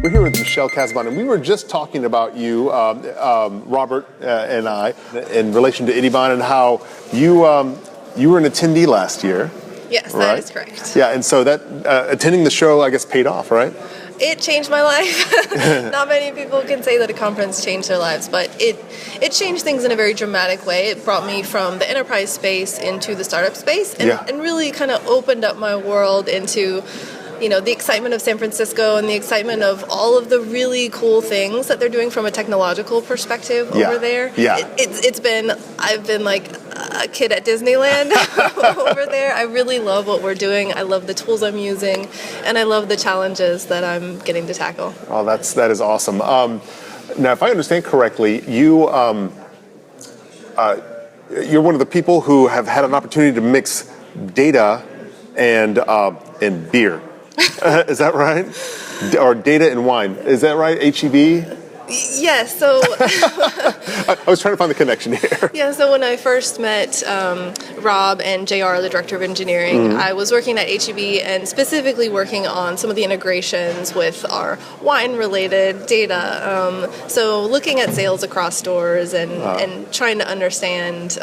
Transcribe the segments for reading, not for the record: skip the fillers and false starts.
We're here with Michelle Casbon, and we were just talking about you, Robert and I, in relation to Idibon and how you were an attendee last year. Yes, right? That is correct. Yeah, and so that attending the show, I guess, paid off, right? It changed my life. Not many people can say that a conference changed their lives, but it changed things in a very dramatic way. It brought me from the enterprise space into the startup space, and really kind of opened up my world into the excitement of San Francisco and the excitement of all of the really cool things that they're doing from a technological perspective over there. Yeah. I've been like a kid at Disneyland over there. I really love what we're doing. I love the tools I'm using, and I love the challenges that I'm getting to tackle. Oh, that is awesome. Now, if I understand correctly, you're one of the people who have had an opportunity to mix data and beer. Is that right? Or data and wine. Is that right? HEB? Yes. So I was trying to find the connection here. Yeah. So when I first met Rob and JR, the director of engineering, I was working at HEB and specifically working on some of the integrations with our wine-related data. So looking at sales across stores and trying to understand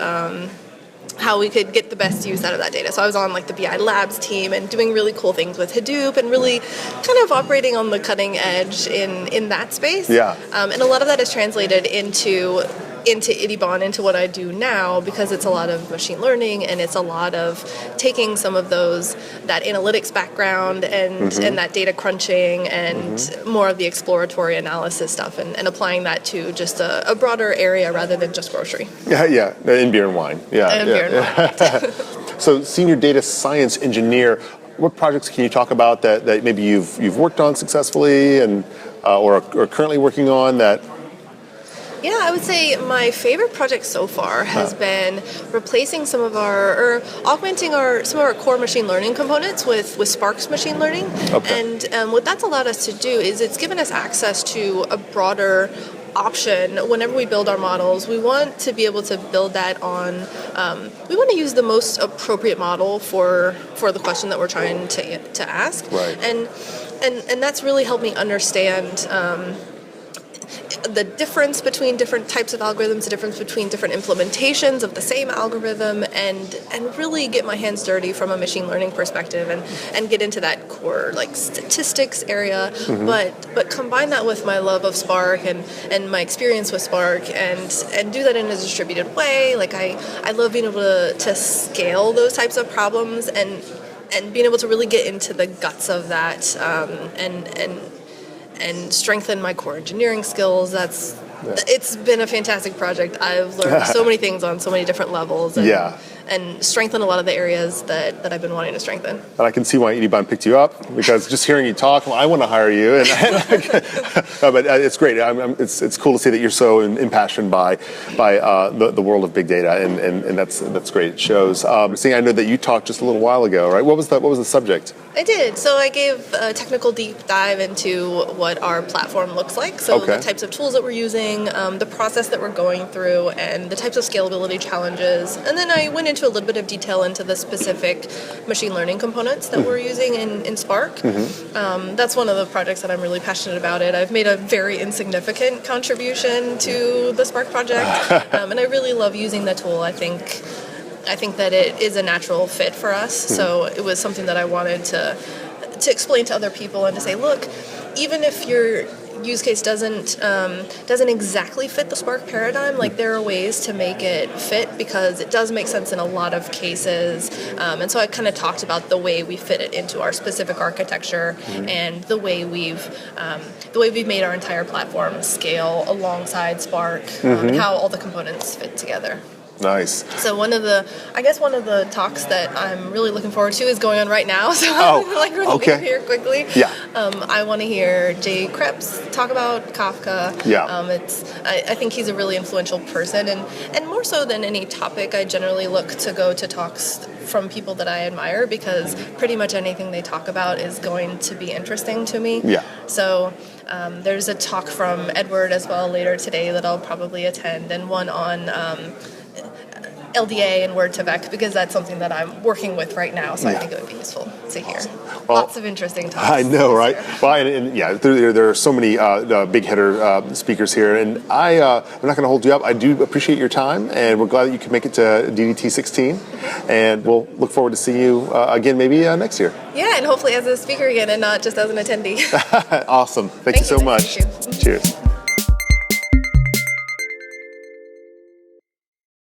how we could get the best use out of that data. So I was on like the BI Labs team and doing really cool things with Hadoop and really kind of operating on the cutting edge in that space. Yeah. And a lot of that is translated into Idibon, into what I do now, because it's a lot of machine learning and it's a lot of taking some of that analytics background and that data crunching and more of the exploratory analysis stuff and applying that to just a broader area rather than just grocery. Yeah, in beer and wine. Yeah, beer and wine. So, senior data science engineer, what projects can you talk about that maybe you've worked on successfully and or are currently working on that? Yeah, I would say my favorite project so far has been replacing augmenting some of our core machine learning components with Spark's machine learning. Okay. And what that's allowed us to do is it's given us access to a broader option. Whenever we build our models, we want to be able to build that on, we want to use the most appropriate model for the question that we're trying to ask. Right. And that's really helped me understand the difference between different types of algorithms, the difference between different implementations of the same algorithm, and really get my hands dirty from a machine learning perspective and get into that core like statistics area, but combine that with my love of Spark and my experience with Spark and do that in a distributed way. Like I love being able to scale those types of problems and being able to really get into the guts of that and strengthen my core engineering skills. It's been a fantastic project. I've learned so many things on so many different levels and strengthened a lot of the areas that I've been wanting to strengthen. And I can see why Idibon picked you up, because just hearing you talk, I want to hire you. But it's great. It's cool to see that you're so impassioned by the world of big data, and that's great. It shows. I know that you talked just a little while ago, right? What was the subject? I did. So I gave a technical deep dive into what our platform looks like. So the types of tools that we're using, the process that we're going through, and the types of scalability challenges. And then I went into a little bit of detail into the specific machine learning components that we're using in Spark. That's one of the projects that I'm really passionate about. I've made a very insignificant contribution to the Spark project, and I really love using the tool. I think that it is a natural fit for us, so it was something that I wanted to explain to other people and to say, look, even if your use case doesn't exactly fit the Spark paradigm, like there are ways to make it fit because it does make sense in a lot of cases. And so I kind of talked about the way we fit it into our specific architecture and the way we've made our entire platform scale alongside Spark and how all the components fit together. Nice. So one of the talks that I'm really looking forward to is going on right now. So I'm running here quickly. Yeah. I want to hear Jay Krebs talk about Kafka. Yeah. I think he's a really influential person, and more so than any topic, I generally look to go to talks from people that I admire, because pretty much anything they talk about is going to be interesting to me. Yeah. So there's a talk from Edward as well later today that I'll probably attend, and one on LDA and Word2Vec because that's something that I'm working with right now. So I think it would be useful to hear. Well, lots of interesting talks. I know, right? Well, and yeah, there are so many big hitter speakers here, and I'm not going to hold you up. I do appreciate your time, and we're glad that you could make it to DDT 16, and we'll look forward to seeing you again maybe next year. Yeah, and hopefully as a speaker again and not just as an attendee. Awesome. Thank you so much. Nice to meet you. Cheers.